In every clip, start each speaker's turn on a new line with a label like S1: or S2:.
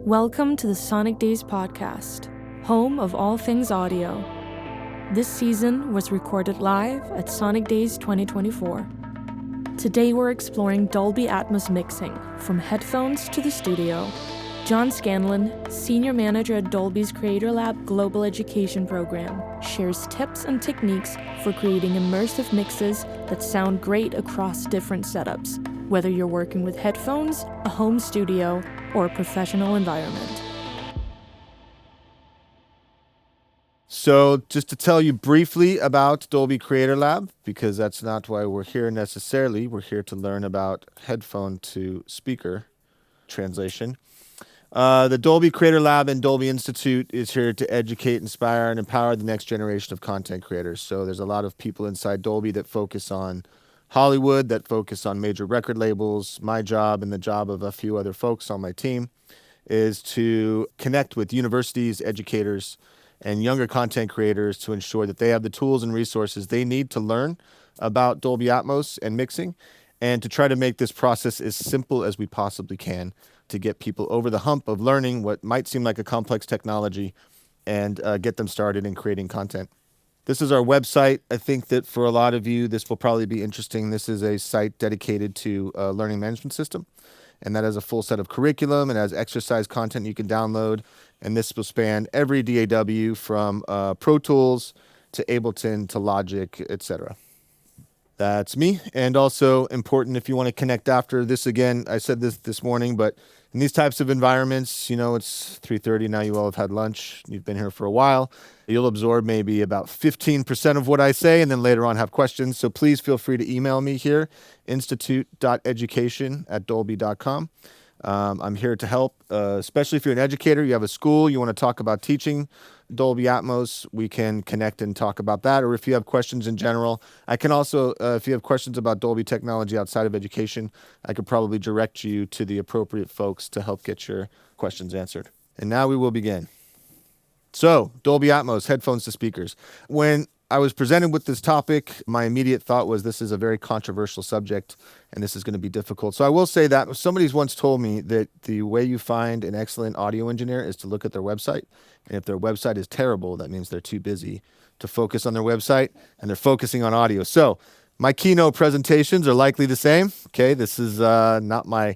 S1: Welcome to the Sonic Days podcast, home of all things audio. This season was recorded live at Sonic Days 2024. Today we're exploring Dolby Atmos mixing, from headphones to the studio. John Scanlon, Senior Manager at Dolby's Creator Lab Global Education Program, shares tips and techniques for creating immersive mixes that sound great across different setups, whether you're working with headphones, a home studio, or a professional environment.
S2: So just to tell you briefly about Dolby Creator Lab, because that's not why we're here necessarily. We're here to learn about headphone to speaker translation. The Dolby Creator Lab and Dolby Institute is here to educate, inspire, and empower the next generation of content creators. So there's a lot of people inside Dolby that focus on Hollywood, that focus on major record labels. My job and the job of a few other folks on my team is to connect with universities, educators, and younger content creators to ensure that they have the tools and resources they need to learn about Dolby Atmos and mixing, and to try to make this process as simple as we possibly can to get people over the hump of learning what might seem like a complex technology and get them started in creating content. This is our website. I think that for a lot of you, this will probably be interesting. This is a site dedicated to a learning management system, and that has a full set of curriculum. It has exercise content you can download, and this will span every DAW from Pro Tools to Ableton to Logic, etc. That's me. And also important, if you want to connect after this, again, I said this morning, but in these types of environments, it's 3:30 now, you all have had lunch, you've been here for a while, you'll absorb maybe about 15% of what I say, and then later on have questions. So please feel free to email me here, institute.education@dolby.com. I'm here to help, especially if you're an educator, you have a school, you want to talk about teaching Dolby Atmos, we can connect and talk about that. Or if you have questions in general, I can also, if you have questions about Dolby technology outside of education, I could probably direct you to the appropriate folks to help get your questions answered. And now we will begin. So, Dolby Atmos, headphones to speakers. When I was presented with this topic, my immediate thought was this is a very controversial subject and this is going to be difficult. So I will say that somebody's once told me that the way you find an excellent audio engineer is to look at their website. And if their website is terrible, that means they're too busy to focus on their website and they're focusing on audio. So my keynote presentations are likely the same. Okay, this is not my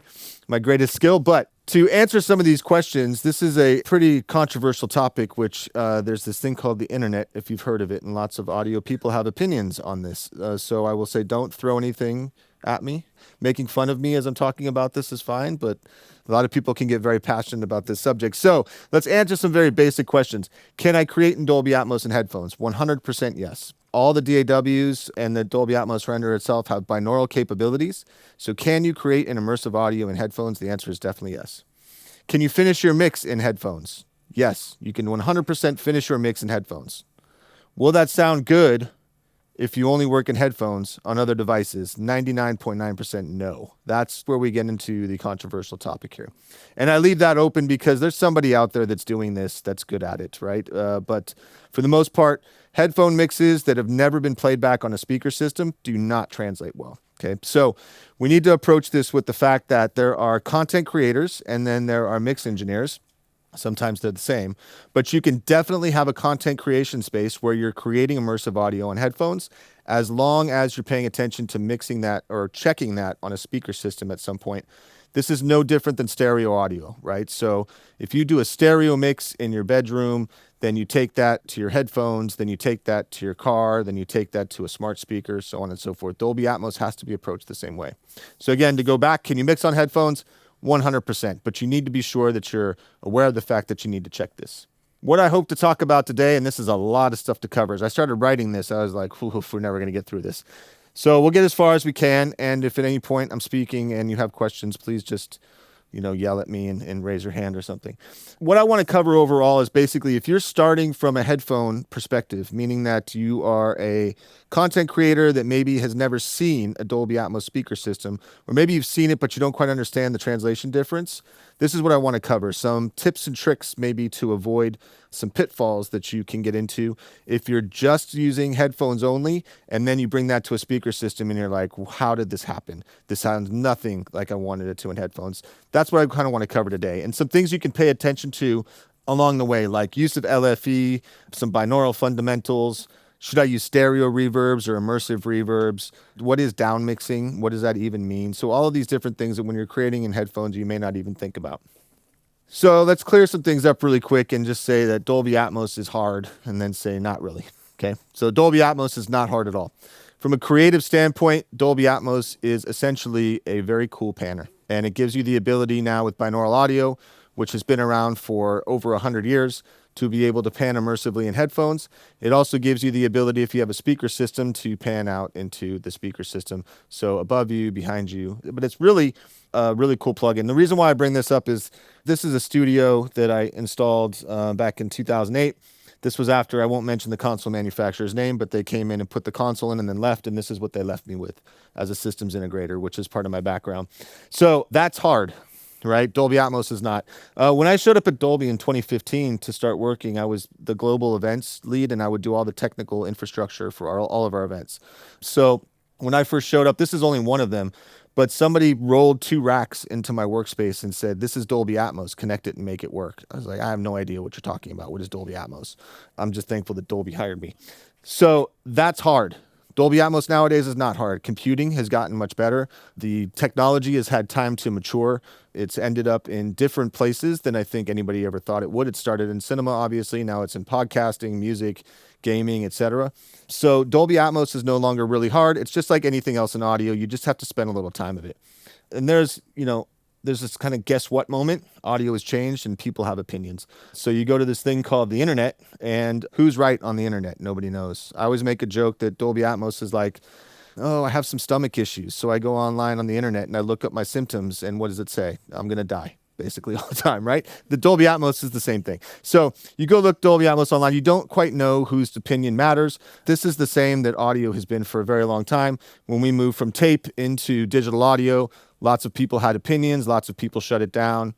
S2: greatest skill, but to answer some of these questions, this is a pretty controversial topic, which there's this thing called the internet, if you've heard of it, and lots of audio people have opinions on this. So I will say don't throw anything at me. Making fun of me as I'm talking about this is fine, but a lot of people can get very passionate about this subject. So let's answer some very basic questions. Can I create in Dolby Atmos in headphones? 100% yes. All the DAWs and the Dolby Atmos renderer itself have binaural capabilities. So can you create an immersive audio in headphones? The answer is definitely yes. Can you finish your mix in headphones? Yes, you can 100% finish your mix in headphones. Will that sound good if you only work in headphones on other devices? 99.9% no. That's where we get into the controversial topic here. And I leave that open because there's somebody out there that's doing this that's good at it, right? But for the most part, headphone mixes that have never been played back on a speaker system do not translate well. Okay, so we need to approach this with the fact that there are content creators and then there are mix engineers. Sometimes they're the same, but you can definitely have a content creation space where you're creating immersive audio on headphones as long as you're paying attention to mixing that or checking that on a speaker system at some point. This is no different than stereo audio, right? So if you do a stereo mix in your bedroom, then you take that to your headphones, then you take that to your car, then you take that to a smart speaker, so on and so forth. Dolby Atmos has to be approached the same way. So again, to go back, can you mix on headphones? 100%, but you need to be sure that you're aware of the fact that you need to check this. What I hope to talk about today, and this is a lot of stuff to cover. As I started writing this, I was like, we're never going to get through this. So we'll get as far as we can, and if at any point I'm speaking and you have questions, please just yell at me and raise your hand or something. What I want to cover overall is basically if you're starting from a headphone perspective, meaning that you are a content creator that maybe has never seen a Dolby Atmos speaker system, or maybe you've seen it but you don't quite understand the translation difference, this is what I want to cover. Some tips and tricks maybe to avoid some pitfalls that you can get into if you're just using headphones only, and then you bring that to a speaker system and you're like, well, how did this happen? This sounds nothing like I wanted it to in headphones. That's what I kind of want to cover today. And some things you can pay attention to along the way, like use of LFE, some binaural fundamentals. Should I use stereo reverbs or immersive reverbs? What is down mixing? What does that even mean? So all of these different things that when you're creating in headphones, you may not even think about. So let's clear some things up really quick and just say that Dolby Atmos is hard and then say not really. Okay. So Dolby Atmos is not hard at all. From a creative standpoint, Dolby Atmos is essentially a very cool panner, and it gives you the ability now with binaural audio, which has been around for over 100 years, to be able to pan immersively in headphones. It also gives you the ability, if you have a speaker system, to pan out into the speaker system. So above you, behind you. But it's really a really cool plugin. The reason why I bring this up is this is a studio that I installed back in 2008. This was after, I won't mention the console manufacturer's name, but they came in and put the console in and then left, and this is what they left me with as a systems integrator, which is part of my background. So that's hard. Right? Dolby Atmos is not. When I showed up at Dolby in 2015 to start working, I was the global events lead, and I would do all the technical infrastructure for all of our events. So when I first showed up, this is only one of them, but somebody rolled 2 racks into my workspace and said, this is Dolby Atmos, connect it and make it work. I was like, I have no idea what you're talking about. What is Dolby Atmos? I'm just thankful that Dolby hired me. So that's hard. Dolby Atmos nowadays is not hard. Computing has gotten much better. The technology has had time to mature. It's ended up in different places than I think anybody ever thought it would. It started in cinema, obviously. Now it's in podcasting, music, gaming, etc. So Dolby Atmos is no longer really hard. It's just like anything else in audio. You just have to spend a little time of it. And there's this kind of guess what moment. Audio has changed and people have opinions. So you go to this thing called the internet, and who's right on the internet? Nobody knows. I always make a joke that Dolby Atmos is like, oh, I have some stomach issues. So I go online on the internet and I look up my symptoms, and what does it say? I'm going to die. Basically all the time, right? The Dolby Atmos is the same thing. So you go look Dolby Atmos online, you don't quite know whose opinion matters. This is the same that audio has been for a very long time. When we moved from tape into digital audio, lots of people had opinions, lots of people shut it down.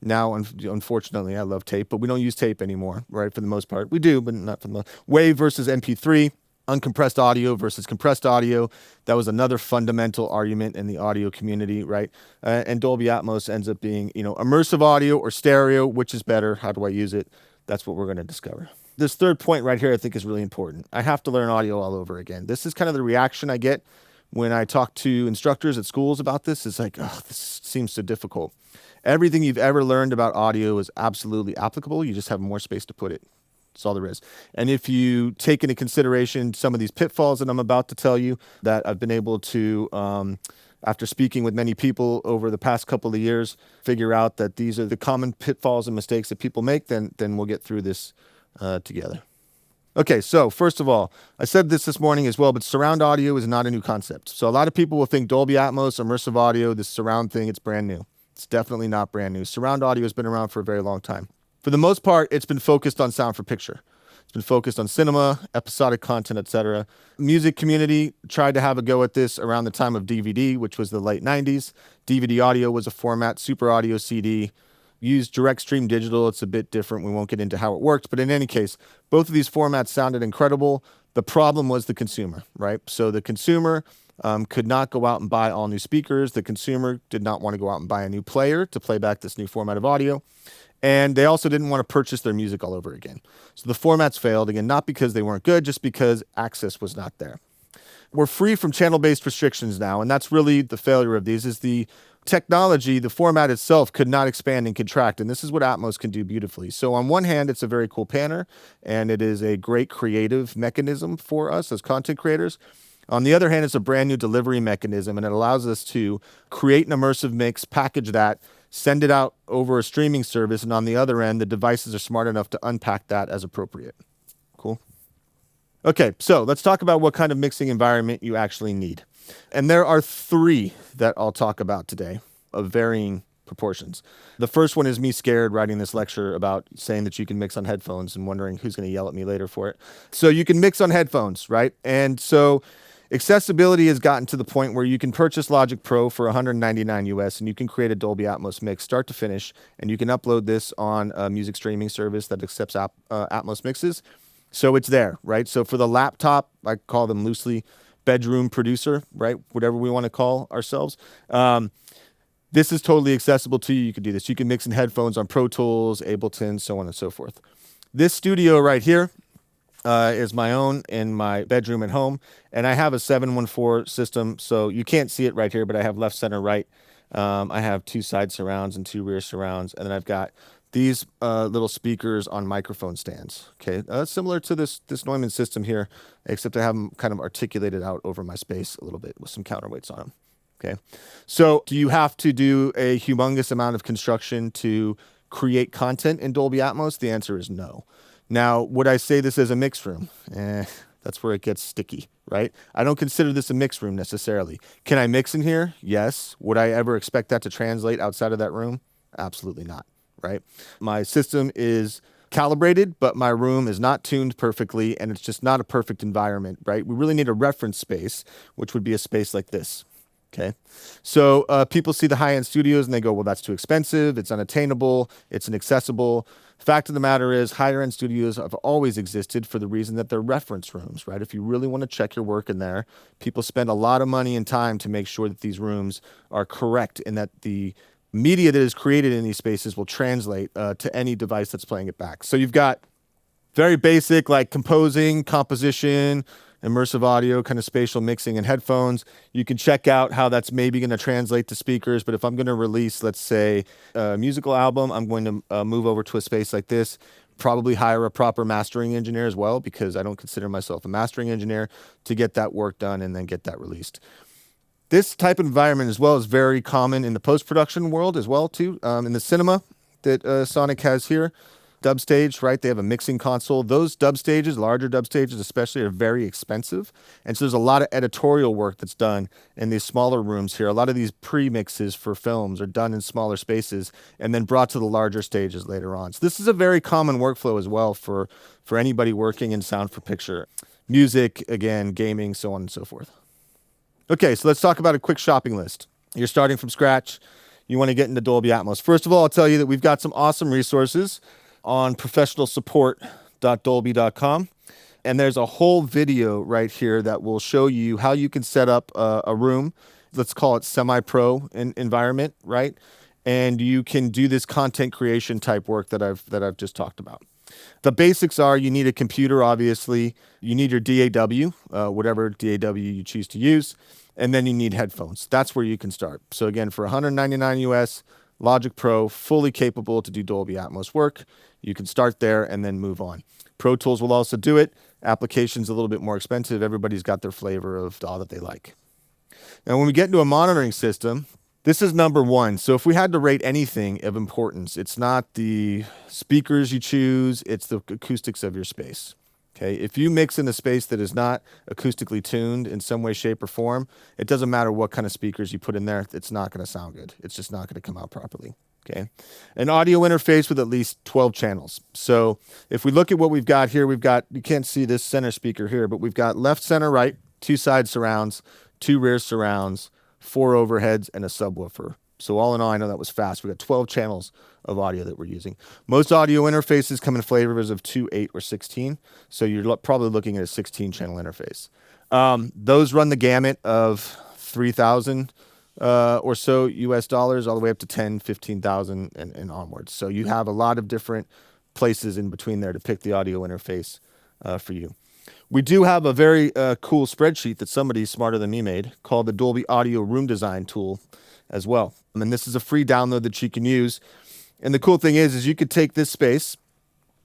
S2: Now, unfortunately, I love tape, but we don't use tape anymore, right? For the most part. We do, but not for the most. Wave versus MP3. Uncompressed audio versus compressed audio. That was another fundamental argument in the audio community, right? And Dolby Atmos ends up being, immersive audio or stereo, which is better? How do I use it? That's what we're going to discover. This third point right here I think is really important. I have to learn audio all over again. This is kind of the reaction I get when I talk to instructors at schools about this. It's like, oh, this seems so difficult. Everything you've ever learned about audio is absolutely applicable. You just have more space to put it. That's all there is. And if you take into consideration some of these pitfalls that I'm about to tell you that I've been able to, after speaking with many people over the past couple of years, figure out that these are the common pitfalls and mistakes that people make, then we'll get through this together. Okay, so first of all, I said this morning as well, but surround audio is not a new concept. So a lot of people will think Dolby Atmos, immersive audio, this surround thing, it's brand new. It's definitely not brand new. Surround audio has been around for a very long time. For the most part, it's been focused on sound for picture. It's been focused on cinema, episodic content, etc. Music community tried to have a go at this around the time of DVD, which was the late 90s. DVD audio was a format, super audio CD, used direct stream digital. It's a bit different. We won't get into how it worked. But in any case, both of these formats sounded incredible. The problem was the consumer, right? So the consumer could not go out and buy all new speakers. The consumer did not want to go out and buy a new player to play back this new format of audio. And they also didn't want to purchase their music all over again. So the formats failed, again, not because they weren't good, just because access was not there. We're free from channel-based restrictions now, and that's really the failure of these, is the technology, the format itself could not expand and contract, and this is what Atmos can do beautifully. So on one hand, it's a very cool panner, and it is a great creative mechanism for us as content creators. On the other hand, it's a brand new delivery mechanism, and it allows us to create an immersive mix, package that, send it out over a streaming service, and on the other end, the devices are smart enough to unpack that as appropriate. Cool? Okay, so let's talk about what kind of mixing environment you actually need. And there are 3 that I'll talk about today of varying proportions. The first one is me scared writing this lecture about saying that you can mix on headphones and wondering who's going to yell at me later for it. So you can mix on headphones, right? And so Accessibility has gotten to the point where you can purchase Logic Pro for $199 US and you can create a Dolby Atmos mix start to finish, and you can upload this on a music streaming service that accepts Atmos mixes. So it's there, right? So for the laptop, I call them loosely bedroom producer, right? Whatever we want to call ourselves. This is totally accessible to you. You can do this. You can mix in headphones on Pro Tools, Ableton, so on and so forth. This studio right here is my own in my bedroom at home, and I have a 714 system, so you can't see it right here, but I have left, center, right. I have 2 side surrounds and 2 rear surrounds, and then I've got these little speakers on microphone stands. Okay, similar to this Neumann system here, except I have them kind of articulated out over my space a little bit with some counterweights on them. Okay, so do you have to do a humongous amount of construction to create content in Dolby Atmos? The answer is no. Now, would I say this as a mix room? That's where it gets sticky, right? I don't consider this a mix room necessarily. Can I mix in here? Yes. Would I ever expect that to translate outside of that room? Absolutely not, right? My system is calibrated, but my room is not tuned perfectly, and it's just not a perfect environment, right? We really need a reference space, which would be a space like this. Okay, so people see the high-end studios and they go, well, that's too expensive, it's unattainable, it's inaccessible. Fact of the matter is, higher-end studios have always existed for the reason that they're reference rooms, right? If you really want to check your work in there, people spend a lot of money and time to make sure that these rooms are correct and that the media that is created in these spaces will translate to any device that's playing it back. So you've got very basic, like composing, composition, immersive audio, kind of spatial mixing and headphones. You can check out how that's maybe going to translate to speakers. But if I'm going to release, let's say, a musical album, I'm going to move over to a space like this, probably hire a proper mastering engineer as well, because I don't consider myself a mastering engineer, to get that work done and then get that released. This type of environment as well is very common in the post-production world as well, too. In the cinema that Sonic has here, dub stage, right? They have a mixing console. Those dub stages, larger dub stages especially, are very expensive. And so there's a lot of editorial work that's done in these smaller rooms here. A lot of these pre-mixes for films are done in smaller spaces and then brought to the larger stages later on. So this is a very common workflow as well for anybody working in sound for picture. Music, again, gaming, so on and so forth. Okay, so let's talk about a quick shopping list. You're starting from scratch. You want to get into Dolby Atmos. First of all, I'll tell you that we've got some awesome resources on professionalsupport.dolby.com. And there's a whole video right here that will show you how you can set up a room, let's call it semi-pro environment, right? And you can do this content creation type work that I've just talked about. The basics are you need a computer, obviously. You need your DAW, whatever DAW you choose to use. And then you need headphones. That's where you can start. So again, for $199 US, Logic Pro, fully capable to do Dolby Atmos work. You can start there and then move on. Pro Tools will also do it. Application's a little bit more expensive. Everybody's got their flavor of DAW that they like. Now, when we get into a monitoring system, this is number one. So if we had to rate anything of importance, it's not the speakers you choose, it's the acoustics of your space. Okay, if you mix in a space that is not acoustically tuned in some way, shape, or form, it doesn't matter what kind of speakers you put in there, it's not going to sound good. It's just not going to come out properly. Okay, an audio interface with at least 12 channels. So if we look at what we've got here, you can't see this center speaker here, but we've got left, center, right, 2 side surrounds, 2 rear surrounds, 4 overheads, and a subwoofer. So all in all, I know that was fast. We got 12 channels of audio that we're using. Most audio interfaces come in flavors of 2, 8, or 16. So you're probably looking at a 16-channel interface. Those run the gamut of 3,000 or so US dollars, all the way up to 10, 15,000 and onwards. So you have a lot of different places in between there to pick the audio interface for you. We do have a very cool spreadsheet that somebody smarter than me made called the Dolby Audio Room Design Tool as well. And this is a free download that you can use. And the cool thing is you could take this space,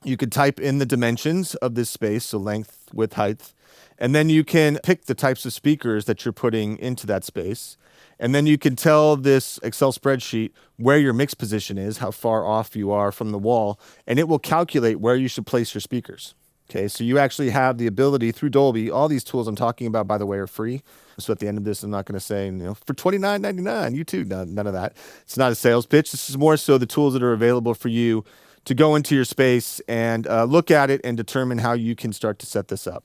S2: you could type in the dimensions of this space, so length, width, height, and then you can pick the types of speakers that you're putting into that space. And then you can tell this Excel spreadsheet where your mix position is, how far off you are from the wall, and it will calculate where you should place your speakers. Okay, so you actually have the ability through Dolby. All these tools I'm talking about, by the way, are free. So at the end of this, I'm not going to say, for $29.99, you too. No, none of that. It's not a sales pitch. This is more so the tools that are available for you to go into your space and look at it and determine how you can start to set this up.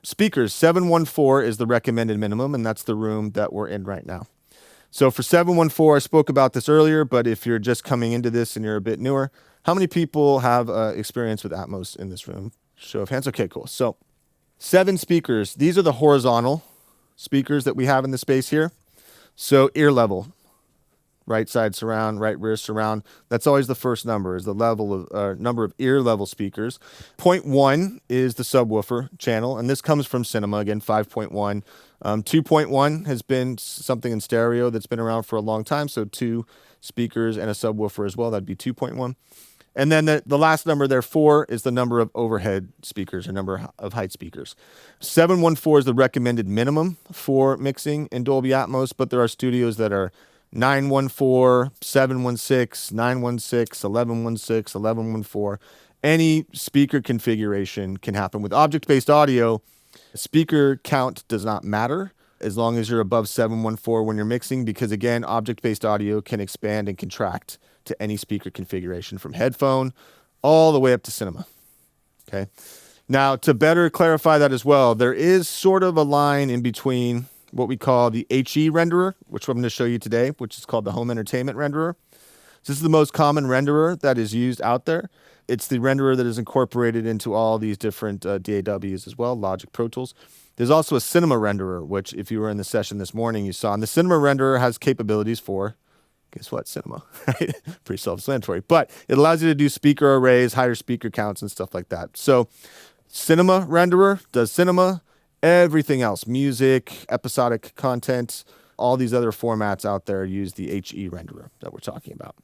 S2: Speakers, 714 is the recommended minimum, and that's the room that we're in right now. So for 714, I spoke about this earlier, but if you're just coming into this and you're a bit newer, how many people have experience with Atmos in this room? Show of hands. Okay, cool. So 7 speakers. These are the horizontal speakers that we have in the space here. So ear level, right side surround, right rear surround. That's always the first number, is the level of number of ear level speakers. 0.1 is the subwoofer channel, and this comes from Cinema, again, 5.1. 2.1 has been something in stereo that's been around for a long time, so 2 speakers and a subwoofer as well. That'd be 2.1. And then the last number there, 4, is the number of overhead speakers, or number of height speakers. 714 is the recommended minimum for mixing in Dolby Atmos, but there are studios that are 914, 716, 916, 1116, 1114. Any speaker configuration can happen. With object-based audio, speaker count does not matter as long as you're above 714 when you're mixing, because again, object-based audio can expand and contract to any speaker configuration, from headphone all the way up to Cinema. Okay. Now, to better clarify that as well, there is sort of a line in between what we call the HE renderer, which I'm going to show you today, which is called the home entertainment renderer. This is the most common renderer that is used out there. It's the renderer that is incorporated into all these different DAWs as well, Logic, Pro Tools. There's also a Cinema renderer, which if you were in the session this morning, you saw. And the Cinema renderer has capabilities for, guess what, Cinema, right? Pretty self-explanatory. But it allows you to do speaker arrays, higher speaker counts, and stuff like that. So Cinema renderer does Cinema. Everything else, music, episodic content, all these other formats out there use the HE renderer that we're talking about.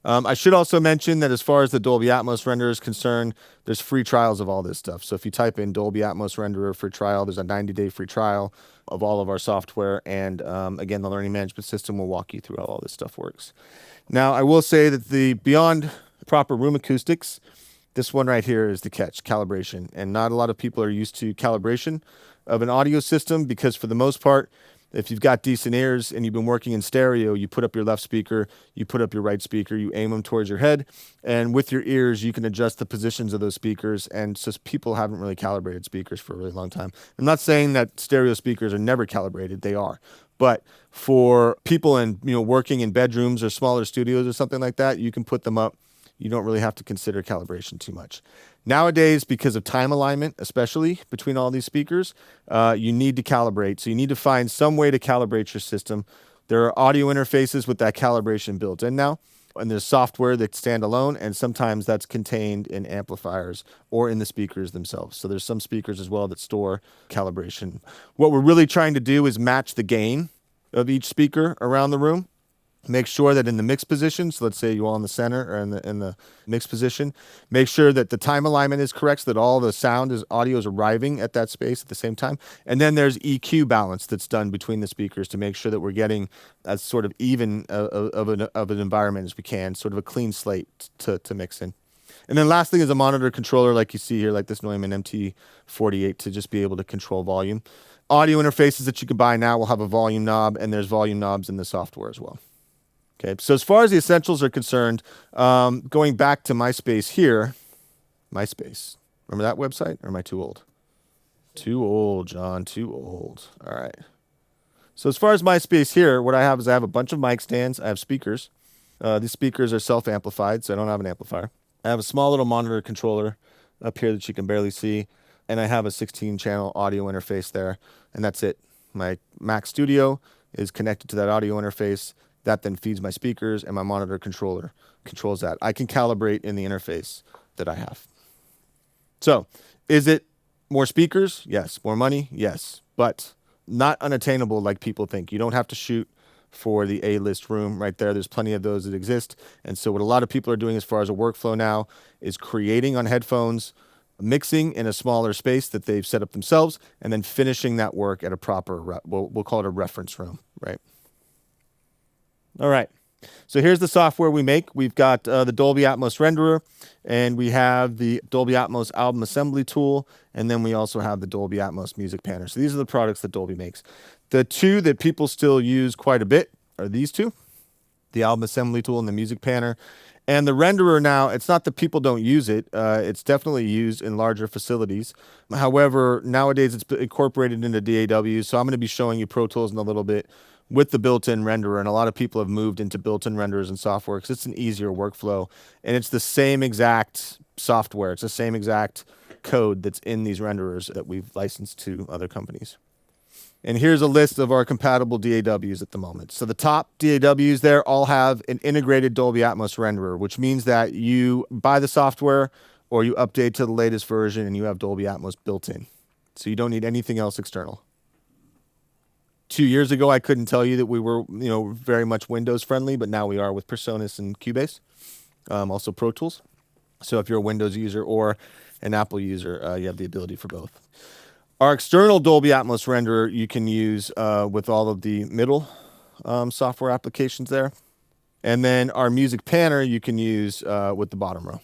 S2: I should also mention that as far as the Dolby Atmos renderer is concerned, there's free trials of all this stuff. So if you type in Dolby Atmos renderer for trial, there's a 90-day free trial of all of our software. And again, the learning management system will walk you through how all this stuff works. Now, I will say that beyond proper room acoustics, this one right here is the catch, calibration. And not a lot of people are used to calibration of an audio system, because for the most part, if you've got decent ears and you've been working in stereo, you put up your left speaker, you put up your right speaker, you aim them towards your head, and with your ears, you can adjust the positions of those speakers. And so people haven't really calibrated speakers for a really long time. I'm not saying that stereo speakers are never calibrated, they are. But for people working in bedrooms or smaller studios or something like that, you can put them up. You don't really have to consider calibration too much. Nowadays, because of time alignment, especially between all these speakers, you need to calibrate. So you need to find some way to calibrate your system. There are audio interfaces with that calibration built in now, and there's software that stand alone, and sometimes that's contained in amplifiers or in the speakers themselves. So there's some speakers as well that store calibration. What we're really trying to do is match the gain of each speaker around the room. Make sure that in the mix position, so let's say you all in the center or in the mix position, make sure that the time alignment is correct, so that all the audio is arriving at that space at the same time. And then there's EQ balance that's done between the speakers to make sure that we're getting as sort of even of an environment as we can, sort of a clean slate to mix in. And then last thing is a monitor controller, like you see here, like this Neumann MT48, to just be able to control volume. Audio interfaces that you can buy now will have a volume knob, and there's volume knobs in the software as well. Okay, so as far as the essentials are concerned, going back to MySpace here, MySpace, remember that website, or am I too old? Too old, John, too old. All right. So as far as MySpace here, what I have is I have a bunch of mic stands. I have speakers. These speakers are self-amplified, so I don't have an amplifier. I have a small little monitor controller up here that you can barely see, and I have a 16-channel audio interface there, and that's it. My Mac Studio is connected to that audio interface. That then feeds my speakers, and my monitor controller controls that. I can calibrate in the interface that I have. So, is it more speakers? Yes. More money? Yes. But not unattainable like people think. You don't have to shoot for the A-list room right there. There's plenty of those that exist. And so what a lot of people are doing as far as a workflow now is creating on headphones, mixing in a smaller space that they've set up themselves, and then finishing that work at a proper, we'll call it a reference room, right? All right, so here's the software we make. We've got the Dolby Atmos renderer, and we have the Dolby Atmos album assembly tool, and then we also have the Dolby Atmos music panner. So these are the products that Dolby makes. The two that people still use quite a bit are these two, the album assembly tool and the music panner. And the renderer now, it's not that people don't use it. It's definitely used in larger facilities. However, nowadays it's incorporated into DAW. So I'm going to be showing you Pro Tools in a little bit with the built-in renderer. And a lot of people have moved into built-in renderers and software because it's an easier workflow. And it's the same exact software. It's the same exact code that's in these renderers that we've licensed to other companies. And here's a list of our compatible DAWs at the moment. So the top DAWs there all have an integrated Dolby Atmos renderer, which means that you buy the software or you update to the latest version and you have Dolby Atmos built in. So you don't need anything else external. 2 years ago, I couldn't tell you that we were, very much Windows friendly, but now we are with PreSonus and Cubase, also Pro Tools. So if you're a Windows user or an Apple user, you have the ability for both. Our external Dolby Atmos renderer you can use with all of the middle software applications there. And then our music panner you can use with the bottom row.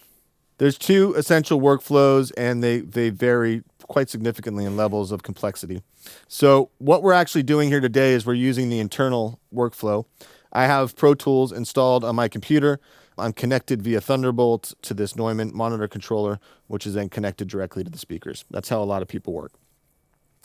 S2: There's two essential workflows, and they vary quite significantly in levels of complexity. So what we're actually doing here today is we're using the internal workflow. I have Pro Tools installed on my computer. I'm connected via Thunderbolt to this Neumann monitor controller, which is then connected directly to the speakers. That's how a lot of people work.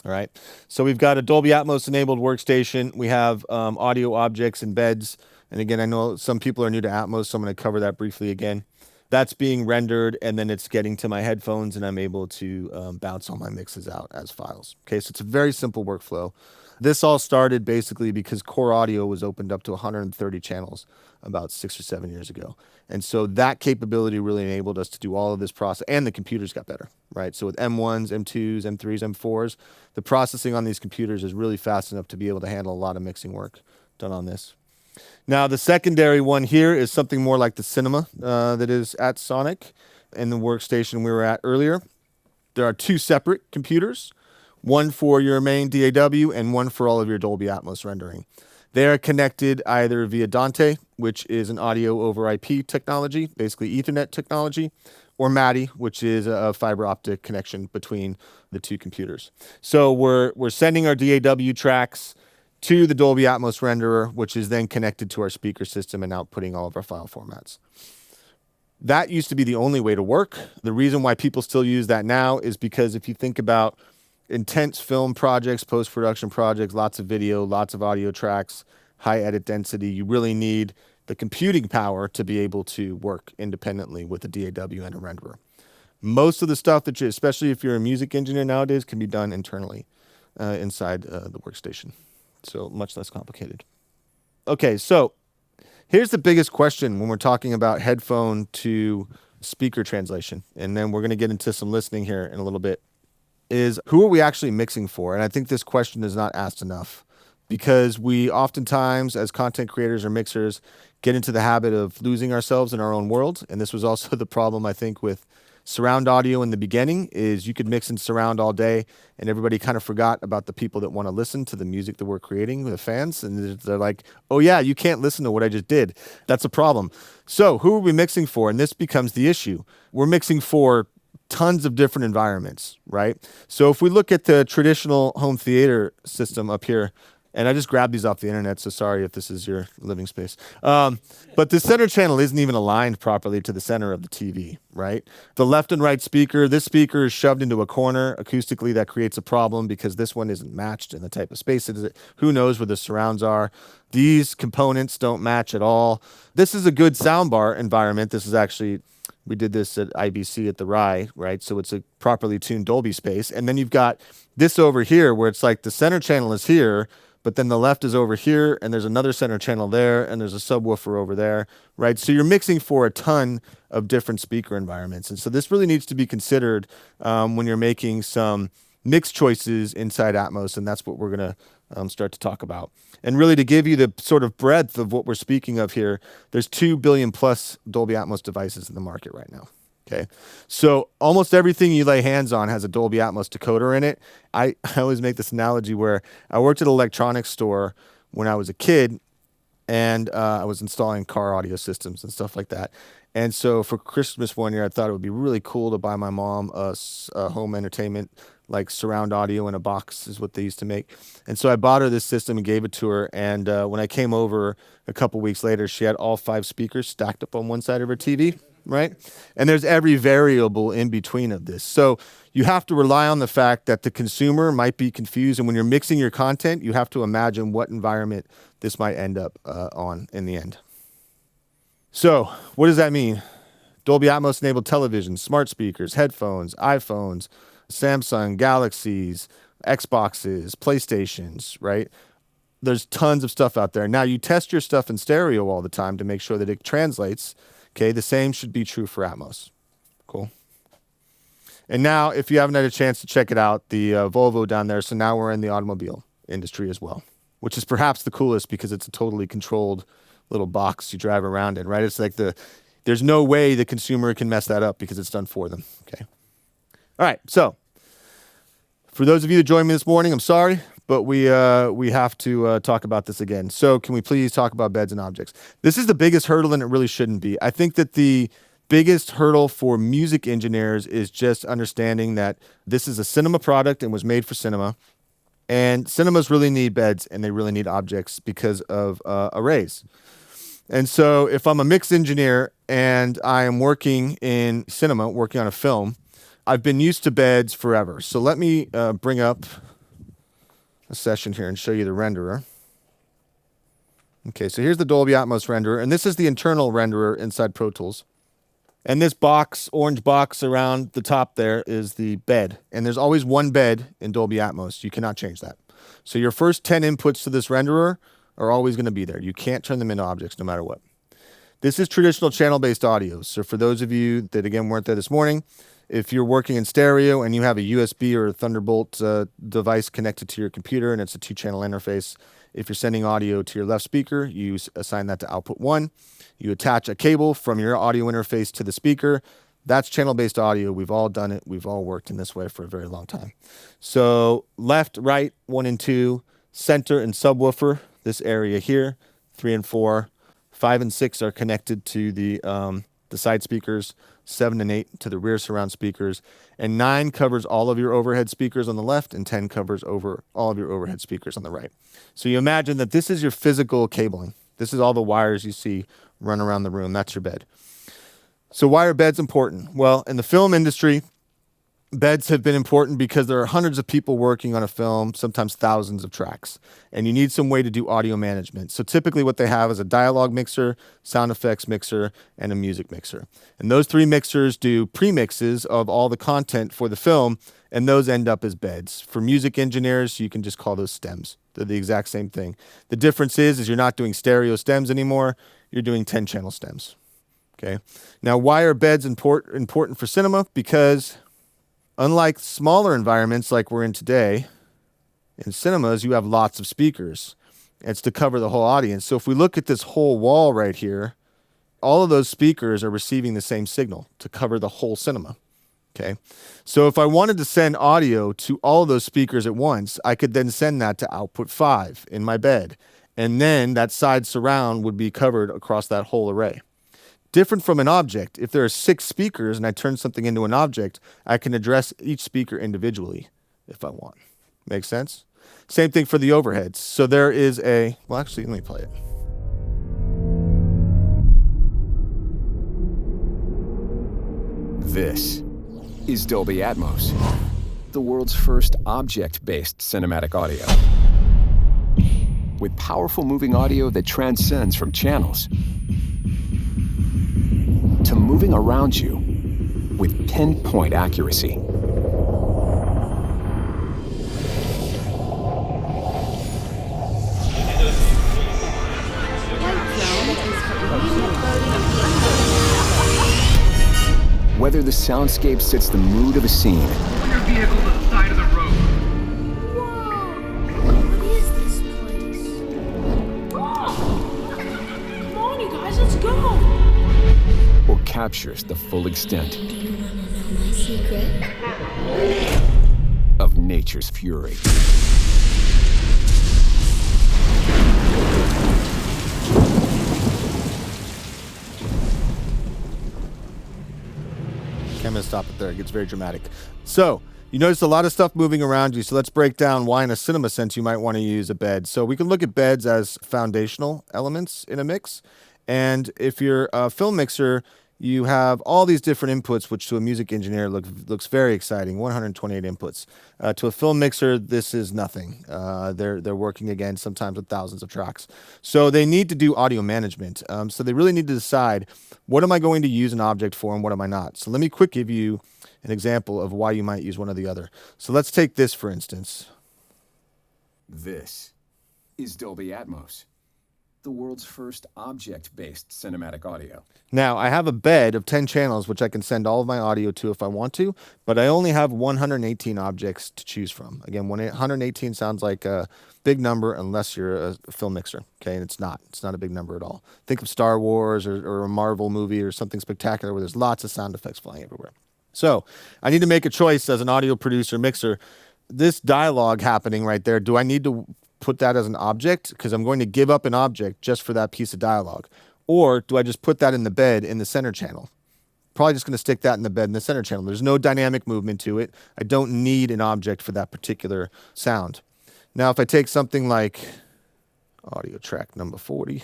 S2: All right. So we've got a Dolby Atmos enabled workstation. We have audio objects and beds. And again, I know some people are new to Atmos, so I'm going to cover that briefly again. That's being rendered, and then it's getting to my headphones, and I'm able to bounce all my mixes out as files. Okay, so it's a very simple workflow. This all started basically because Core Audio was opened up to 130 channels about 6 or 7 years ago. And so that capability really enabled us to do all of this process, and the computers got better, right? So with M1s, M2s, M3s, M4s, the processing on these computers is really fast enough to be able to handle a lot of mixing work done on this. Now, the secondary one here is something more like the cinema that is at Sonic and the workstation we were at earlier. There are two separate computers, one for your main DAW and one for all of your Dolby Atmos rendering. They are connected either via Dante, which is an audio over IP technology, basically Ethernet technology, or MADI, which is a fiber optic connection between the two computers. So we're sending our DAW tracks to the Dolby Atmos renderer, which is then connected to our speaker system and outputting all of our file formats. That used to be the only way to work. The reason why people still use that now is because if you think about intense film projects, post-production projects, lots of video, lots of audio tracks, high edit density, you really need the computing power to be able to work independently with a DAW and a renderer. Most of the stuff that especially if you're a music engineer nowadays, can be done internally inside the workstation. So much less complicated. Okay, so here's the biggest question when we're talking about headphone to speaker translation, and then we're going to get into some listening here in a little bit, is who are we actually mixing for? And I think this question is not asked enough, because we oftentimes, as content creators or mixers, get into the habit of losing ourselves in our own world. And this was also the problem, I think, with surround audio in the beginning, is you could mix in surround all day and everybody kind of forgot about the people that want to listen to the music that we're creating, the fans. And they're like, oh yeah, you can't listen to what I just did. That's a problem. So who are we mixing for? And this becomes the issue. We're mixing for tons of different environments, right? So if we look at the traditional home theater system up here, and I just grabbed these off the internet, so sorry if this is your living space. But the center channel isn't even aligned properly to the center of the TV, right? The left and right speaker, this speaker is shoved into a corner. Acoustically, that creates a problem because this one isn't matched in the type of space it is. Who knows where the surrounds are? These components don't match at all. This is a good soundbar environment. This is actually, we did this at IBC at the Rye, right? So it's a properly tuned Dolby space. And then you've got this over here where it's like the center channel is here, but then the left is over here, and there's another center channel there, and there's a subwoofer over there, right? So you're mixing for a ton of different speaker environments. And so this really needs to be considered when you're making some mix choices inside Atmos, and that's what we're going to start to talk about. And really to give you the sort of breadth of what we're speaking of here, there's 2 billion plus Dolby Atmos devices in the market right now. Okay, so almost everything you lay hands on has a Dolby Atmos decoder in it. I always make this analogy where I worked at an electronics store when I was a kid, and I was installing car audio systems and stuff like that. And so for Christmas one year, I thought it would be really cool to buy my mom a home entertainment like surround audio in a box is what they used to make. And so I bought her this system and gave it to her. And when I came over a couple weeks later, she had all 5 speakers stacked up on one side of her TV, right? And there's every variable in between of this. So you have to rely on the fact that the consumer might be confused. And when you're mixing your content, you have to imagine what environment this might end up on in the end. So what does that mean? Dolby Atmos enabled television, smart speakers, headphones, iPhones, Samsung, Galaxies, Xboxes, PlayStations, right? There's tons of stuff out there. Now you test your stuff in stereo all the time to make sure that it translates. Okay, the same should be true for Atmos. Cool. And now, if you haven't had a chance to check it out, the Volvo down there, so now we're in the automobile industry as well, which is perhaps the coolest because it's a totally controlled little box you drive around in, right? It's like there's no way the consumer can mess that up because it's done for them, okay? All right, so for those of you that joined me this morning, I'm sorry, but we have to talk about this again. So can we please talk about beds and objects? This is the biggest hurdle, and it really shouldn't be. I think that the biggest hurdle for music engineers is just understanding that this is a cinema product and was made for cinema. And cinemas really need beds and they really need objects because of arrays. And so if I'm a mix engineer and I am working in cinema, working on a film, I've been used to beds forever. So let me bring up a session here and show you the renderer. Okay, so here's the Dolby Atmos renderer, and this is the internal renderer inside Pro Tools. And this box, orange box around the top there is the bed. And there's always one bed in Dolby Atmos. You cannot change that. So your first 10 inputs to this renderer are always going to be there. You can't turn them into objects no matter what. This is traditional channel-based audio. So for those of you that, again, weren't there this morning, if you're working in stereo and you have a USB or a Thunderbolt device connected to your computer and it's a 2-channel interface, if you're sending audio to your left speaker, you assign that to output 1. You attach a cable from your audio interface to the speaker. That's channel-based audio. We've all done it. We've all worked in this way for a very long time. So left, right, 1 and 2, center and subwoofer, this area here, 3 and 4. 5 and 6 are connected to the side speakers, 7 and 8 to the rear surround speakers, and 9 covers all of your overhead speakers on the left, and 10 covers over all of your overhead speakers on the right. So you imagine that this is your physical cabling. This is all the wires you see run around the room. That's your bed. So why are beds important? Well, in the film industry, beds have been important because there are hundreds of people working on a film, sometimes thousands of tracks, and you need some way to do audio management. So typically what they have is a dialogue mixer, sound effects mixer, and a music mixer. And those 3 mixers do premixes of all the content for the film, and those end up as beds. For music engineers, you can just call those stems. They're the exact same thing. The difference is you're not doing stereo stems anymore, you're doing 10-channel stems. Okay. Now, why are beds important for cinema? Because unlike smaller environments like we're in today, in cinemas, you have lots of speakers. It's to cover the whole audience. So if we look at this whole wall right here, all of those speakers are receiving the same signal to cover the whole cinema. Okay. So if I wanted to send audio to all of those speakers at once, I could then send that to output 5 in my bed. And then that side surround would be covered across that whole array. Different from an object, if there are 6 speakers and I turn something into an object, I can address each speaker individually if I want. Make sense? Same thing for the overheads. So there is well, actually, let me play it.
S3: This is Dolby Atmos, the world's first object-based cinematic audio. With powerful moving audio that transcends from channels to moving around you with pinpoint accuracy. Whether the soundscape sets the mood of a scene.
S4: Put your vehicle to the side of the road.
S5: Whoa! What is this place? Oh! Come on, you guys, let's go!
S3: Or captures the full extent
S5: Do you want to know my secret?
S3: of nature's fury.
S2: Okay, I'm going to stop it there. It gets very dramatic. So You notice a lot of stuff moving around you, so let's break down why in a cinema sense you might want to use a bed. So we can look at beds as foundational elements in a mix. And if you're a film mixer, you have all these different inputs, which to a music engineer looks very exciting, 128 inputs. To a film mixer, this is nothing. They're working, again, sometimes with thousands of tracks. So they need to do audio management. So they really need to decide, what am I going to use an object for and what am I not? So let me quick give you an example of why you might use one or the other. So let's take this, for instance.
S3: This is Dolby Atmos, the world's first object-based cinematic audio.
S2: Now, I have a bed of 10 channels, which I can send all of my audio to if I want to, but I only have 118 objects to choose from. Again, 118 sounds like a big number unless you're a film mixer, okay? And it's not. It's not a big number at all. Think of Star Wars or a Marvel movie or something spectacular where there's lots of sound effects flying everywhere. So I need to make a choice as an audio producer, mixer. This dialogue happening right there, do I need to put that as an object? Because I'm going to give up an object just for that piece of dialogue. Or do I just put that in the bed in the center channel? Probably just going to stick that in the bed in the center channel. There's no dynamic movement to it. I don't need an object for that particular sound. Now, if I take something like audio track number 40.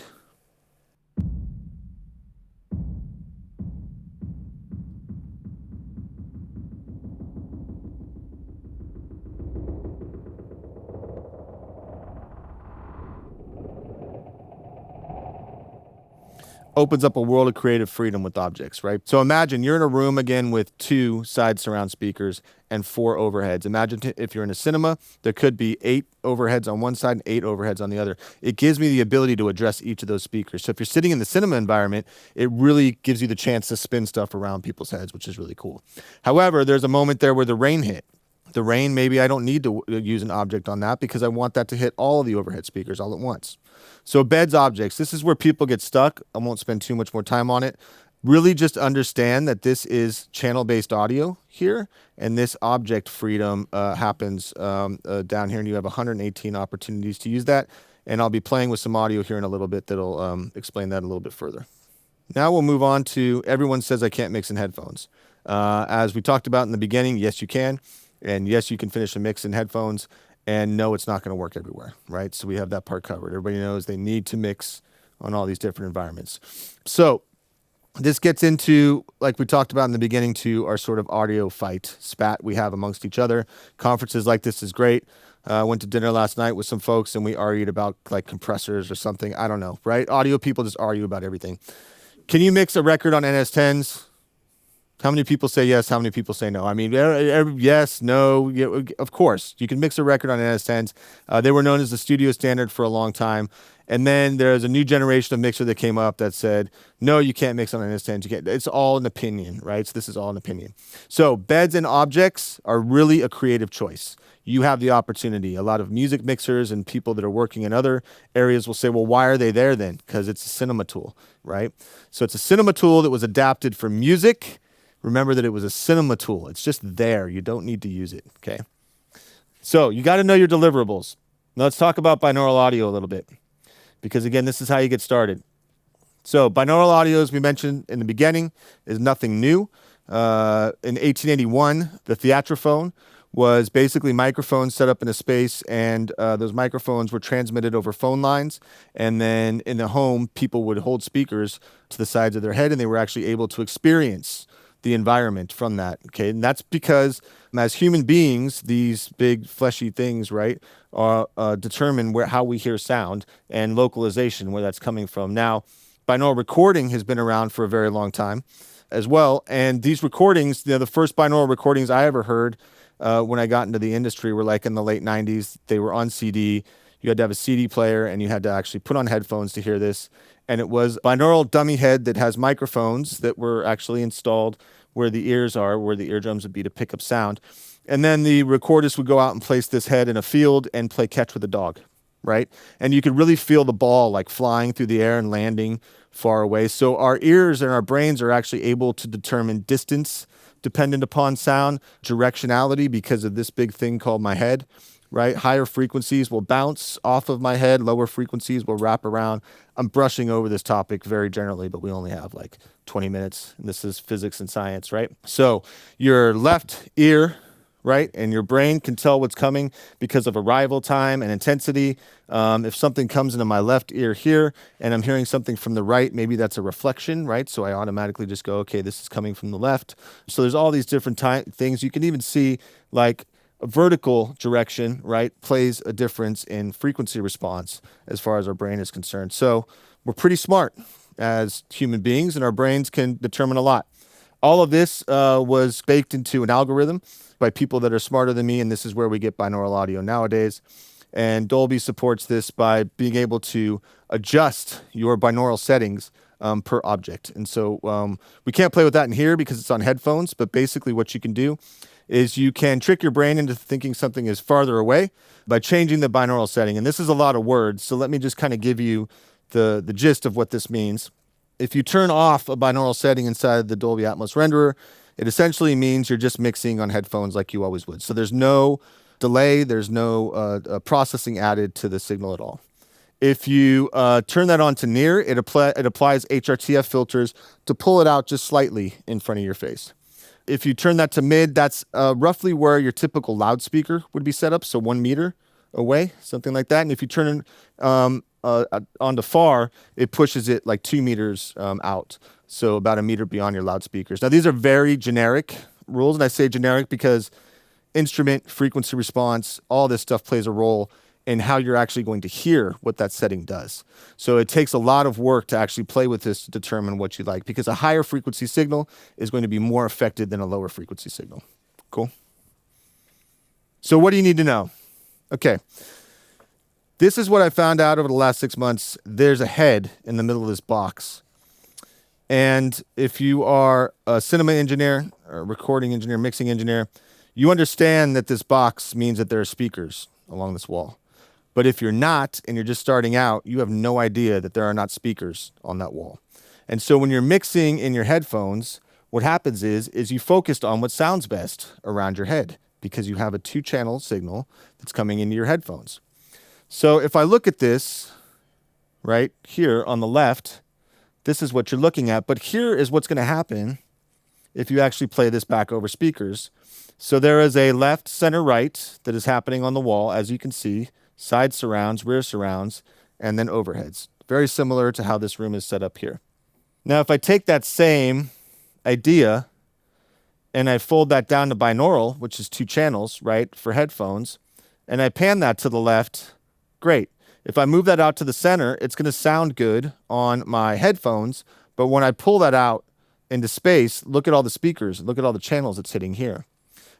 S2: Opens up a world of creative freedom with objects, right? So imagine you're in a room again with 2 side surround speakers and 4 overheads. Imagine if you're in a cinema, there could be 8 overheads on one side and 8 overheads on the other. It gives me the ability to address each of those speakers. So if you're sitting in the cinema environment, it really gives you the chance to spin stuff around people's heads, which is really cool. However, there's a moment there where the rain hit. The rain, maybe I don't need to use an object on that because I want that to hit all of the overhead speakers all at once. So beds objects, this is where people get stuck. I won't spend too much more time on it. Really just understand that this is channel-based audio here, and this object freedom happens down here, and you have 118 opportunities to use that. And I'll be playing with some audio here in a little bit that'll explain that a little bit further. Now we'll move on to everyone says I can't mix in headphones. As we talked about in the beginning, yes, you can. And yes, you can finish a mix in headphones, and no, it's not going to work everywhere, right? So we have that part covered. Everybody knows they need to mix on all these different environments. So this gets into, like we talked about in the beginning, to our sort of audio fight, spat we have amongst each other. Conferences like this is great. I went to dinner last night with some folks, and we argued about like compressors or something. I don't know, right? Audio people just argue about everything. Can you mix a record on NS10s? How many people say yes? How many people say no? I mean, yes, no, yeah, of course. You can mix a record on NS10s. They were known as the studio standard for a long time. And then there's a new generation of mixer that came up that said, no, you can't mix on NS10s. You can't. It's all an opinion, right? So this is all an opinion. So beds and objects are really a creative choice. You have the opportunity. A lot of music mixers and people that are working in other areas will say, well, why are they there then? Because it's a cinema tool, right? So it's a cinema tool that was adapted for music. Remember that it was a cinema tool. It's just there. You don't need to use it, okay? So you got to know your deliverables. Now let's talk about binaural audio a little bit, because again, this is how you get started. So binaural audio, as we mentioned in the beginning, is nothing new. In 1881, the theatrophone was basically microphones set up in a space, and those microphones were transmitted over phone lines. And then in the home, people would hold speakers to the sides of their head, and they were actually able to experience the environment from that, okay? And that's because as human beings, these big fleshy things, right, determine how we hear sound and localization, where that's coming from. Now, binaural recording has been around for a very long time as well. And these recordings, the first binaural recordings I ever heard when I got into the industry were like in the late 90s. They were on CD. You had to have a CD player, and you had to actually put on headphones to hear this. And it was binaural dummy head that has microphones that were actually installed where the ears are, where the eardrums would be to pick up sound. And then the recordist would go out and place this head in a field and play catch with a dog, right? And you could really feel the ball like flying through the air and landing far away. So our ears and our brains are actually able to determine distance dependent upon sound, directionality because of this big thing called my head, right? Higher frequencies will bounce off of my head, lower frequencies will wrap around. I'm brushing over this topic very generally, but we only have like 20 minutes, and this is physics and science, right? So your left ear right? And your brain can tell what's coming because of arrival time and intensity. If something comes into my left ear here and I'm hearing something from the right, maybe that's a reflection, right? So I automatically just go, okay, this is coming from the left. So there's all these different things. You can even see like a vertical direction, right, plays a difference in frequency response as far as our brain is concerned. So we're pretty smart as human beings, and our brains can determine a lot. All of this was baked into an algorithm by people that are smarter than me, and this is where we get binaural audio nowadays. And Dolby supports this by being able to adjust your binaural settings per object. And so we can't play with that in here because it's on headphones, but basically what you can do is you can trick your brain into thinking something is farther away by changing the binaural setting. And this is a lot of words, so let me just kind of give you the gist of what this means. If you turn off a binaural setting inside the Dolby Atmos renderer, it essentially means you're just mixing on headphones like you always would. So there's no delay, there's no processing added to the signal at all. If you turn that on to near, it applies HRTF filters to pull it out just slightly in front of your face. If you turn that to mid, that's roughly where your typical loudspeaker would be set up, so 1 meter away, something like that. And if you turn onto far, it pushes it like 2 meters out, so about 1 meter beyond your loudspeakers. Now, these are very generic rules, and I say generic because instrument, frequency response, all this stuff plays a role in how you're actually going to hear what that setting does. So it takes a lot of work to actually play with this to determine what you like, because a higher frequency signal is going to be more affected than a lower frequency signal. Cool? So what do you need to know? Okay. This is what I found out over the last 6 months. There's a head in the middle of this box. And if you are a cinema engineer, or recording engineer, mixing engineer, you understand that this box means that there are speakers along this wall. But if you're not, and you're just starting out, you have no idea that there are not speakers on that wall. And so when you're mixing in your headphones, what happens is you focused on what sounds best around your head because you have a 2-channel signal that's coming into your headphones. So if I look at this right here on the left, this is what you're looking at. But here is what's going to happen if you actually play this back over speakers. So there is a left, center, right that is happening on the wall, as you can see. Side surrounds, rear surrounds, and then overheads. Very similar to how this room is set up here. Now, if I take that same idea and I fold that down to binaural, which is 2 channels, right, for headphones, and I pan that to the left, great. If I move that out to the center, it's going to sound good on my headphones, but when I pull that out into space, look at all the speakers, look at all the channels it's hitting here.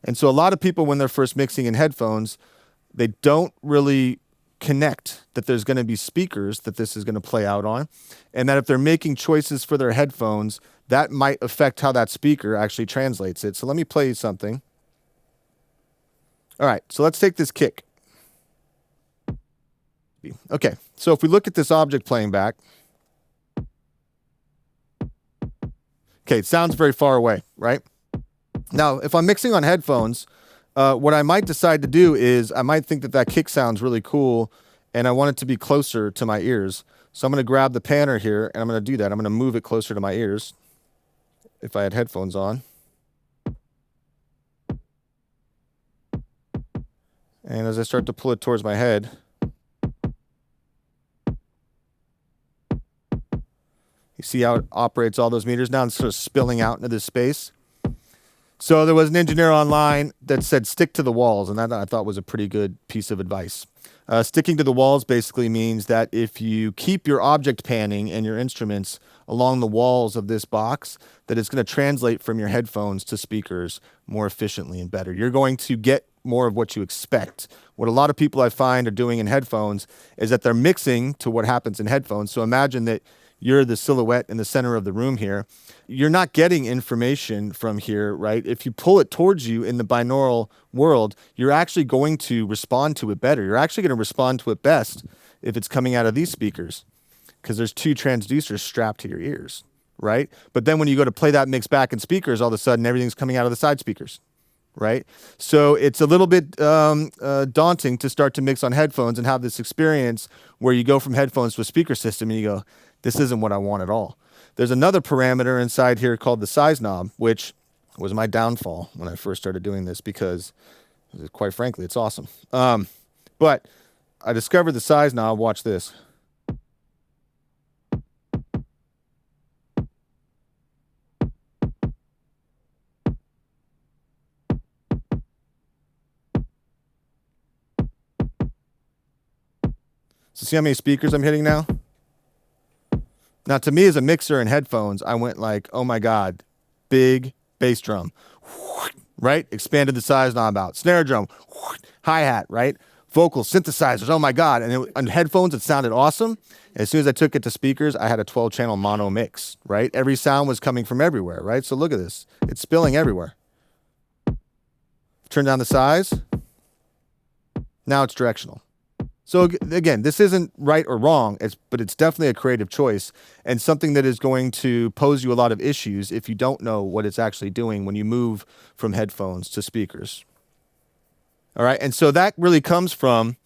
S2: And so a lot of people, when they're first mixing in headphones, they don't really connect that there's going to be speakers that this is going to play out on, and that if they're making choices for their headphones, that might affect how that speaker actually translates it. So let me play you something. All right, so let's take this kick. Okay, so if we look at this object playing back, okay, it sounds very far away, right? Now, if I'm mixing on headphones, what I might decide to do is I might think that that kick sounds really cool and I want it to be closer to my ears. So I'm going to grab the panner here and I'm going to do that. I'm going to move it closer to my ears if I had headphones on. And as I start to pull it towards my head, you see how it operates all those meters. Now it's sort of spilling out into this space. So there was an engineer online that said stick to the walls, and that I thought was a pretty good piece of advice. Sticking to the walls basically means that if you keep your object panning and your instruments along the walls of this box, that it's going to translate from your headphones to speakers more efficiently and better. You're going to get more of what you expect. What a lot of people I find are doing in headphones is that they're mixing to what happens in headphones. So imagine that you're the silhouette in the center of the room here. You're not getting information from here, right? If you pull it towards you in the binaural world, you're actually going to respond to it better. You're actually going to respond to it best if it's coming out of these speakers because there's 2 transducers strapped to your ears, right? But then when you go to play that mix back in speakers, all of a sudden everything's coming out of the side speakers, right? So it's a little bit daunting to start to mix on headphones and have this experience where you go from headphones to a speaker system and you go, this isn't what I want at all. There's another parameter inside here called the size knob, which was my downfall when I first started doing this because, quite frankly, it's awesome. But I discovered the size knob. Watch this. So see how many speakers I'm hitting now? Now, to me as a mixer and headphones, I went like, oh my God, big bass drum, right? Expanded the size knob out. Snare drum, hi-hat, right? Vocals, synthesizers, oh my God. And on headphones, it sounded awesome. As soon as I took it to speakers, I had a 12-channel mono mix, right? Every sound was coming from everywhere, right? So look at this. It's spilling everywhere. Turn down the size. Now it's directional. So again, this isn't right or wrong, but it's definitely a creative choice and something that is going to pose you a lot of issues if you don't know what it's actually doing when you move from headphones to speakers. All right, and so that really comes from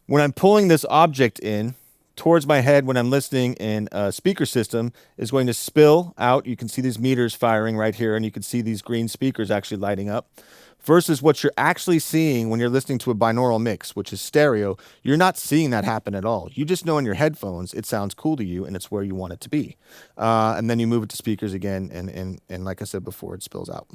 S2: when I'm pulling this object in towards my head when I'm listening in a speaker system is going to spill out. You can see these meters firing right here, and you can see these green speakers actually lighting up. Versus what you're actually seeing when you're listening to a binaural mix, which is stereo, you're not seeing that happen at all. You just know in your headphones it sounds cool to you and it's where you want it to be. And then you move it to speakers again, and like I said before, it spills out.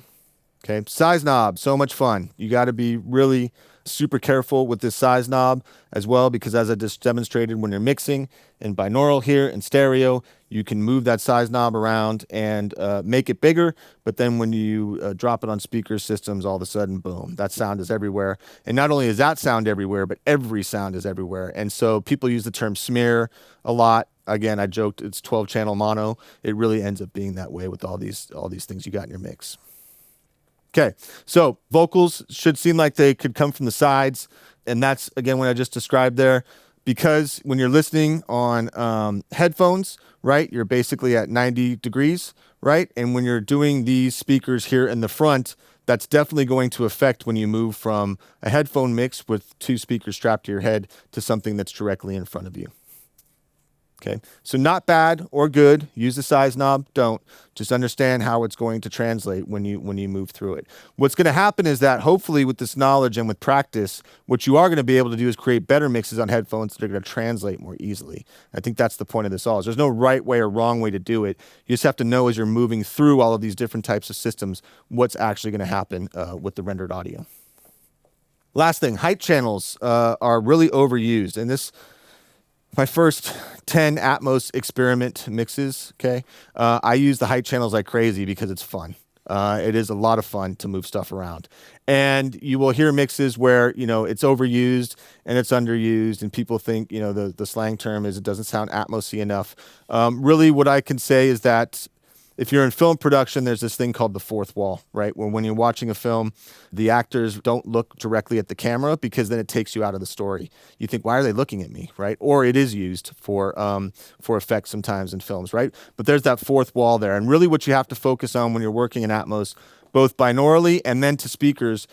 S2: Okay, size knob, so much fun. You got to be really super careful with this size knob as well, because as I just demonstrated, when you're mixing in binaural here and stereo, you can move that size knob around and make it bigger. But then when you drop it on speaker systems, all of a sudden, boom, that sound is everywhere. And not only is that sound everywhere, but every sound is everywhere. And so people use the term smear a lot. Again, I joked it's 12-channel mono. It really ends up being that way with all these things you got in your mix. Okay, so vocals should seem like they could come from the sides, and that's, again, what I just described there, because when you're listening on headphones, right, you're basically at 90 degrees, right? And when you're doing these speakers here in the front, that's definitely going to affect when you move from a headphone mix with two speakers strapped to your head to something that's directly in front of you. Okay, so not bad or good. Use the size knob. Don't. Just understand how it's going to translate when you move through it. What's going to happen is that hopefully with this knowledge and with practice, what you are going to be able to do is create better mixes on headphones that are going to translate more easily. I think that's the point of this all. There's no right way or wrong way to do it. You just have to know as you're moving through all of these different types of systems what's actually going to happen with the rendered audio. Last thing, height channels are really overused, and this. My first 10 Atmos experiment mixes, okay, I use the height channels like crazy because it's fun. It is a lot of fun to move stuff around. And you will hear mixes where, it's overused and it's underused, and people think, the slang term is it doesn't sound Atmos-y enough. Really what I can say is that if you're in film production, there's this thing called the fourth wall, right? Where when you're watching a film, the actors don't look directly at the camera because then it takes you out of the story. You think, why are they looking at me, right? Or it is used for effects sometimes in films, right? But there's that fourth wall there. And really what you have to focus on when you're working in Atmos, both binaurally and then to speakers,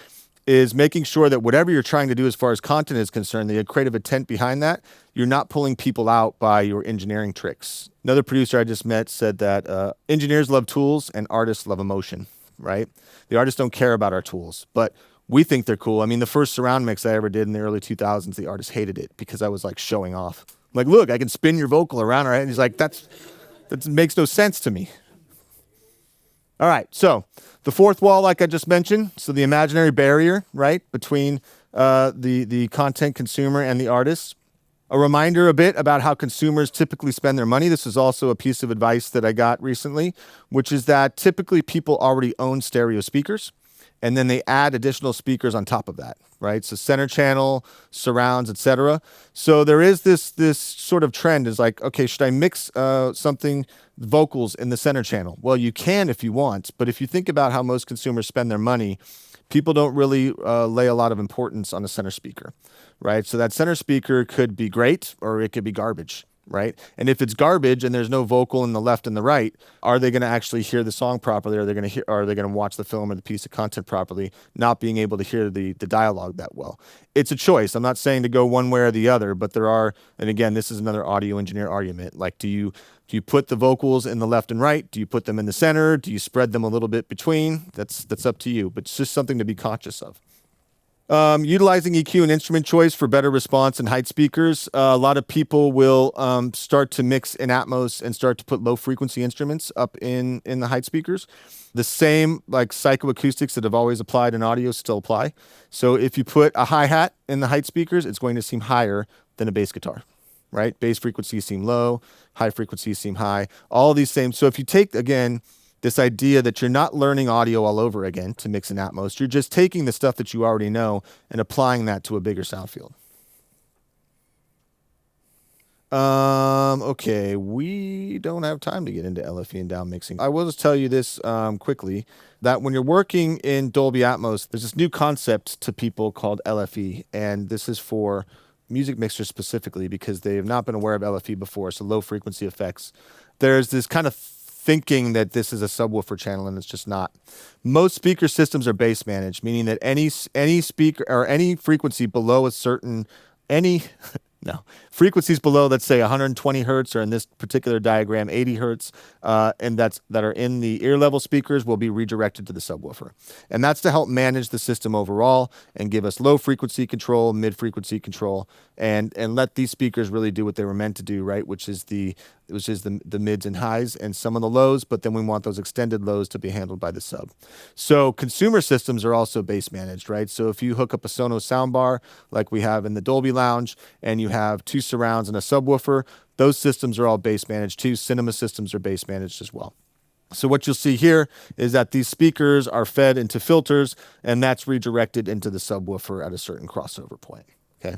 S2: is making sure that whatever you're trying to do as far as content is concerned, the creative intent behind that, you're not pulling people out by your engineering tricks. Another producer I just met said that engineers love tools and artists love emotion, right? The artists don't care about our tools, but we think they're cool. I mean, the first surround mix I ever did in the early 2000s, the artist hated it because I was like showing off. Like, look, I can spin your vocal around, right? And he's like, that makes no sense to me. All right, so the fourth wall, like I just mentioned, so the imaginary barrier, right, between the content consumer and the artist. A reminder a bit about how consumers typically spend their money. This is also a piece of advice that I got recently, which is that typically people already own stereo speakers, and then they add additional speakers on top of that, right? So center channel, surrounds, etc. So there is this sort of trend is like, okay, should I mix vocals in the center channel? Well, you can if you want, but if you think about how most consumers spend their money, people don't really lay a lot of importance on a center speaker, right? So that center speaker could be great or it could be garbage, right? And if it's garbage and there's no vocal in the left and the right, are they going to actually hear the song properly? Are they going to watch the film or the piece of content properly, not being able to hear the dialogue that well? It's a choice. I'm not saying to go one way or the other, but there are, and again, this is another audio engineer argument. Like, do you put the vocals in the left and right? Do you put them in the center? Do you spread them a little bit between? That's up to you, but it's just something to be conscious of. Utilizing EQ and instrument choice for better response and height speakers. A lot of people will start to mix in Atmos and start to put low frequency instruments up in the height speakers. The same like psychoacoustics that have always applied in audio still apply. So if you put a hi-hat in the height speakers, it's going to seem higher than a bass guitar, right? Bass frequencies seem low, high frequencies seem high, all these same. So if you take, again, this idea that you're not learning audio all over again to mix in Atmos, you're just taking the stuff that you already know and applying that to a bigger sound field. Okay, we don't have time to get into LFE and down mixing. I will just tell you this quickly, that when you're working in Dolby Atmos, there's this new concept to people called LFE, and this is for music mixers specifically because they have not been aware of LFE before, so low frequency effects. There's this kind of thinking that this is a subwoofer channel, and it's just not. Most speaker systems are bass managed, meaning that any speaker or any frequency below a certain frequencies below, let's say 120 hertz, or in this particular diagram 80 hertz, and that are in the ear level speakers will be redirected to the subwoofer, and that's to help manage the system overall and give us low frequency control, mid frequency control, and let these speakers really do what they were meant to do, right? Which is the mids and highs and some of the lows, but then we want those extended lows to be handled by the sub. So consumer systems are also bass managed, right? So if you hook up a Sonos soundbar like we have in the Dolby Lounge and you have 2 surrounds and a subwoofer, those systems are all bass managed too. Cinema systems are bass managed as well. So what you'll see here is that these speakers are fed into filters, and that's redirected into the subwoofer at a certain crossover point, okay?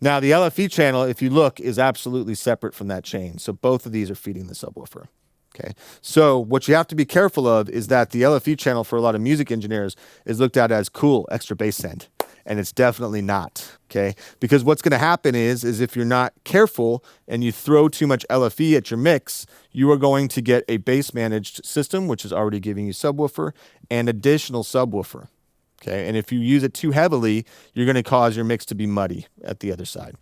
S2: Now, the LFE channel, if you look, is absolutely separate from that chain. So both of these are feeding the subwoofer. Okay. So what you have to be careful of is that the LFE channel for a lot of music engineers is looked at as cool, extra bass send. And it's definitely not. Okay. Because what's going to happen is if you're not careful and you throw too much LFE at your mix, you are going to get a bass managed system, which is already giving you subwoofer and additional subwoofer. Okay, and if you use it too heavily, you're going to cause your mix to be muddy at the other side.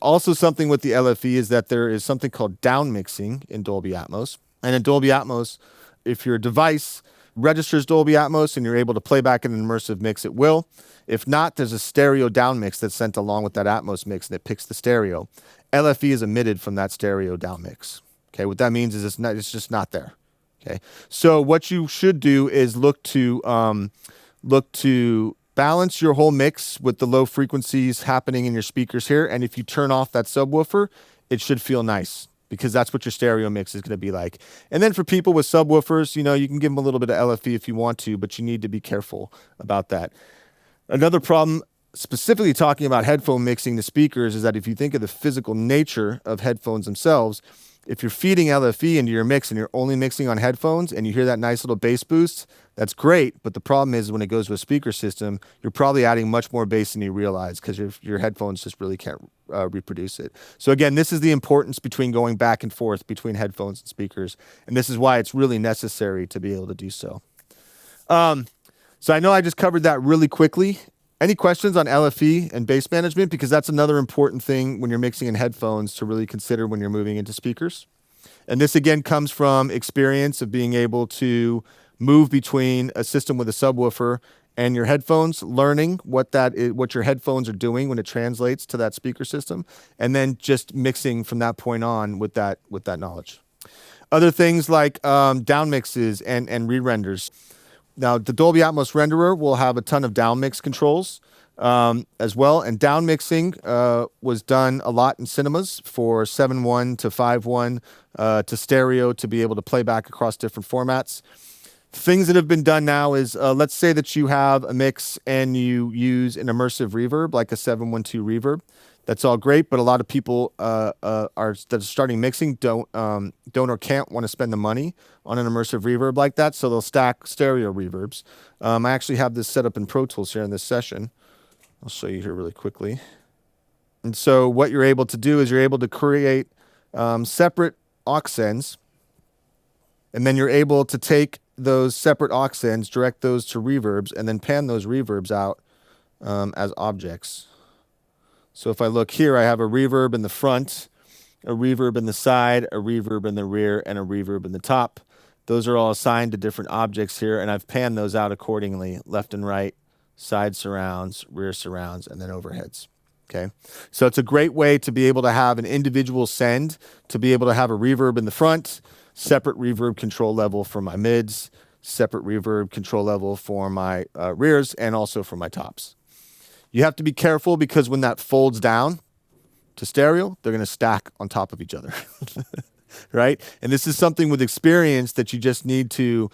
S2: Also, something with the LFE is that there is something called down mixing in Dolby Atmos. And in Dolby Atmos, if your device registers Dolby Atmos and you're able to play back in an immersive mix, it will. If not, there's a stereo down mix that's sent along with that Atmos mix, and it picks the stereo. LFE is emitted from that stereo down mix. Okay, what that means is it's just not there. Okay, so what you should do is look to balance your whole mix with the low frequencies happening in your speakers here. And if you turn off that subwoofer, it should feel nice because that's what your stereo mix is going to be like. And then for people with subwoofers, you can give them a little bit of LFE if you want to, but you need to be careful about that. Another problem, specifically talking about headphone mixing to speakers, is that if you think of the physical nature of headphones themselves, if you're feeding LFE into your mix and you're only mixing on headphones and you hear that nice little bass boost, that's great. But the problem is when it goes to a speaker system, you're probably adding much more bass than you realize because your headphones just really can't reproduce it. So again, this is the importance between going back and forth between headphones and speakers. And this is why it's really necessary to be able to do so. So I know I just covered that really quickly. Any questions on LFE and bass management? Because that's another important thing when you're mixing in headphones to really consider when you're moving into speakers. And this again comes from experience of being able to move between a system with a subwoofer and your headphones, learning what your headphones are doing when it translates to that speaker system, and then just mixing from that point on with that knowledge. Other things like down mixes and re-renders. Now, the Dolby Atmos renderer will have a ton of down mix controls as well. And down mixing was done a lot in cinemas for 7.1 to 5.1 to stereo to be able to play back across different formats. Things that have been done now is, let's say that you have a mix and you use an immersive reverb, like a 712 reverb. That's all great, but a lot of people that are starting mixing don't or can't want to spend the money on an immersive reverb like that, so they'll stack stereo reverbs. I actually have this set up in Pro Tools here in this session. I'll show you here really quickly. And so what you're able to do is you're able to create separate aux sends, and then you're able to take those separate aux sends, direct those to reverbs, and then pan those reverbs out as objects. So if I look here, I have a reverb in the front, a reverb in the side, a reverb in the rear, and a reverb in the top. Those are all assigned to different objects here, and I've panned those out accordingly, left and right, side surrounds, rear surrounds, and then overheads. Okay, so it's a great way to be able to have an individual send, to be able to have a reverb in the front, separate reverb control level for my mids, separate reverb control level for my rears, and also for my tops. You have to be careful because when that folds down to stereo, they're going to stack on top of each other. Right? And this is something with experience that you just need to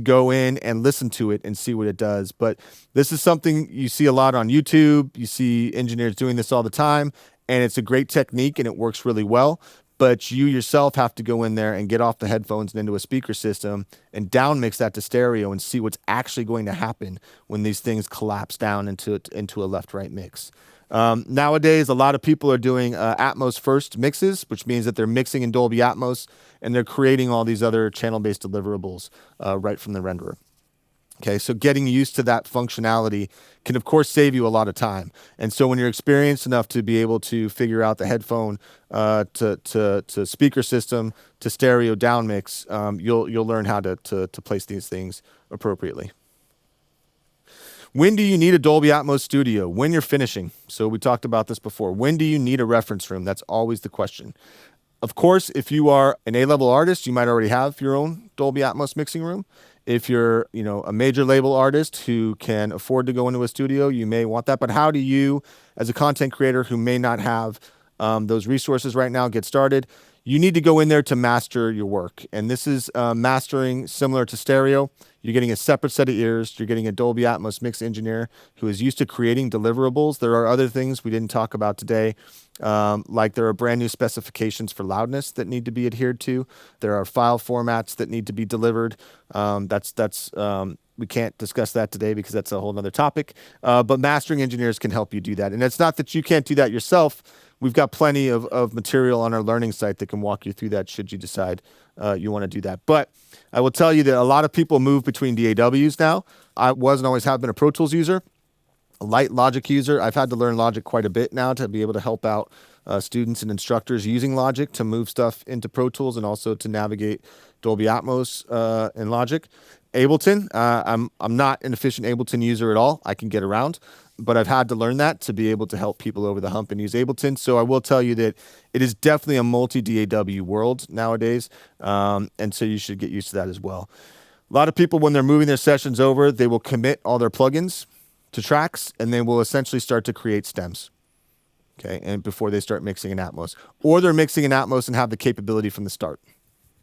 S2: go in and listen to it and see what it does. But this is something you see a lot on YouTube. You see engineers doing this all the time, and it's a great technique and it works really well. But you yourself have to go in there and get off the headphones and into a speaker system and down mix that to stereo and see what's actually going to happen when these things collapse down into a left-right mix. Nowadays, a lot of people are doing Atmos first mixes, which means that they're mixing in Dolby Atmos and they're creating all these other channel-based deliverables right from the renderer. Okay, so getting used to that functionality can, of course, save you a lot of time. And so when you're experienced enough to be able to figure out the headphone to speaker system to stereo down mix, you'll learn how to place these things appropriately. When do you need a Dolby Atmos studio? When you're finishing. So we talked about this before. When do you need a reference room? That's always the question. Of course, if you are an A-level artist, you might already have your own Dolby Atmos mixing room. If you're, a major label artist who can afford to go into a studio, you may want that. But how do you, as a content creator who may not have those resources right now, get started? You need to go in there to master your work. And this is mastering similar to stereo. You're getting a separate set of ears. You're getting a Dolby Atmos mix engineer who is used to creating deliverables. There are other things we didn't talk about today, like there are brand new specifications for loudness that need to be adhered to. There are file formats that need to be delivered. We can't discuss that today because that's a whole other topic. But mastering engineers can help you do that. And it's not that you can't do that yourself. We've got plenty of material on our learning site that can walk you through that should you decide you want to do that. But I will tell you that a lot of people move between DAWs now. I have been a Pro Tools user, a light Logic user. I've had to learn Logic quite a bit now to be able to help out students and instructors using Logic to move stuff into Pro Tools and also to navigate Dolby Atmos in Logic. Ableton, I'm not an efficient Ableton user at all. I can get around, but I've had to learn that to be able to help people over the hump and use Ableton. So I will tell you that it is definitely a multi-DAW world nowadays, and so you should get used to that as well. A lot of people, when they're moving their sessions over, they will commit all their plugins to tracks, and they will essentially start to create stems. Okay, and before they start mixing in Atmos, or they're mixing in Atmos and have the capability from the start,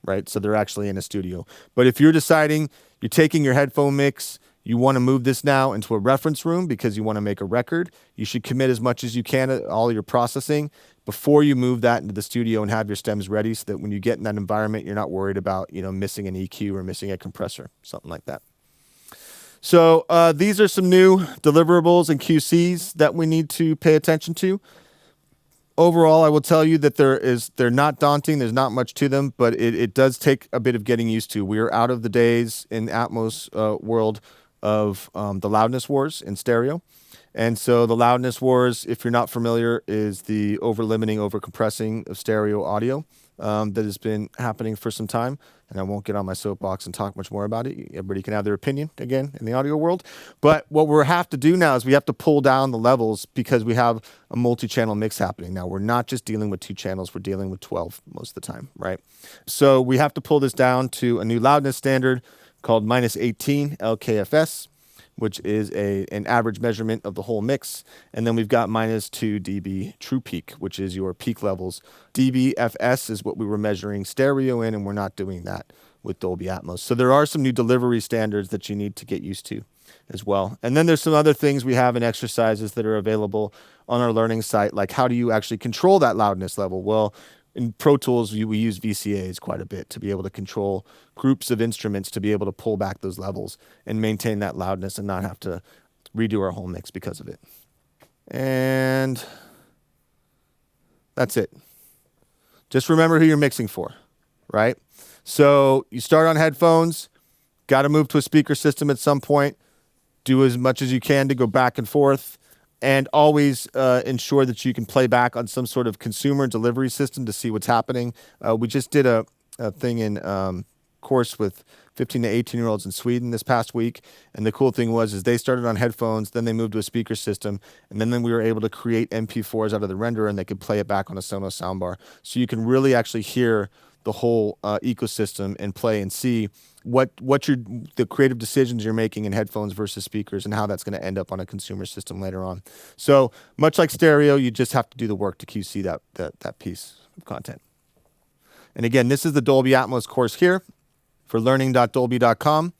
S2: right? So they're actually in a studio. But if you're deciding you're taking your headphone mix, you want to move this now into a reference room because you want to make a record, you should commit as much as you can to all your processing before you move that into the studio and have your stems ready so that when you get in that environment, you're not worried about, missing an EQ or missing a compressor, something like that. So these are some new deliverables and QCs that we need to pay attention to. Overall, I will tell you that they're not daunting. There's not much to them, but it does take a bit of getting used to. We are out of the days in Atmos world of the loudness wars in stereo. And so the loudness wars, if you're not familiar, is the over-limiting, over-compressing of stereo audio that has been happening for some time. And I won't get on my soapbox and talk much more about it. Everybody can have their opinion, again, in the audio world. But what we have to do now is we have to pull down the levels because we have a multi-channel mix happening. Now, we're not just dealing with 2 channels. We're dealing with 12 most of the time, right? So we have to pull this down to a new loudness standard called -18 LKFS, which is an average measurement of the whole mix. And then we've got -2 dB true peak, which is your peak levels. dBFS is what we were measuring stereo in, and we're not doing that with Dolby Atmos. So there are some new delivery standards that you need to get used to as well. And then there's some other things we have in exercises that are available on our learning site, like how do you actually control that loudness level? Well, in Pro Tools, we use VCAs quite a bit to be able to control groups of instruments to be able to pull back those levels and maintain that loudness and not have to redo our whole mix because of it. And that's it. just remember who you're mixing for, right? So you start on headphones, got to move to a speaker system at some point, do as much as you can to go back and forth, and always ensure that you can play back on some sort of consumer delivery system to see what's happening. We just did a thing in course with 15 to 18-year-olds in Sweden this past week, and the cool thing was they started on headphones, then they moved to a speaker system, and then we were able to create MP4s out of the renderer, and they could play it back on a Sonos soundbar. So you can really actually hear the whole ecosystem and play and see the creative decisions you're making in headphones versus speakers and how that's going to end up on a consumer system later on. So much like stereo, you just have to do the work to see that piece of content. And again, this is the Dolby Atmos course here for learning.dolby.com.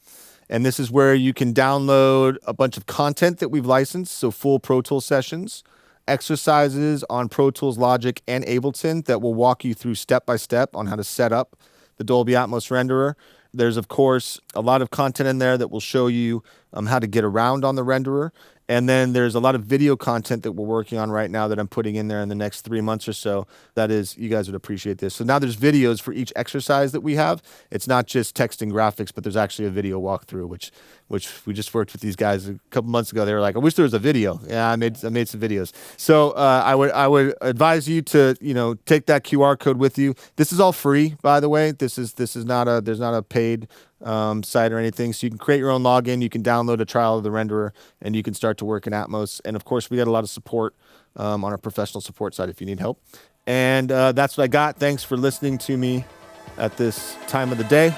S2: And this is where you can download a bunch of content that we've licensed, so full Pro Tools sessions, exercises on Pro Tools Logic and Ableton that will walk you through step-by-step on how to set up the Dolby Atmos renderer. There's, of course, a lot of content in there that will show you how to get around on the renderer. And then there's a lot of video content that we're working on right now that I'm putting in there in the next 3 months or so. That is, you guys would appreciate this. So now there's videos for each exercise that we have. It's not just text and graphics, but there's actually a video walkthrough, which we just worked with these guys a couple months ago. They were like, I wish there was a video. Yeah, I made some videos. So I would advise you to take that QR code with you. This is all free, by the way. This is not a paid site or anything. So you can create your own login. You can download a trial of the renderer, and you can start to work in Atmos. And of course, we got a lot of support on our professional support side if you need help. And that's what I got. Thanks for listening to me at this time of the day.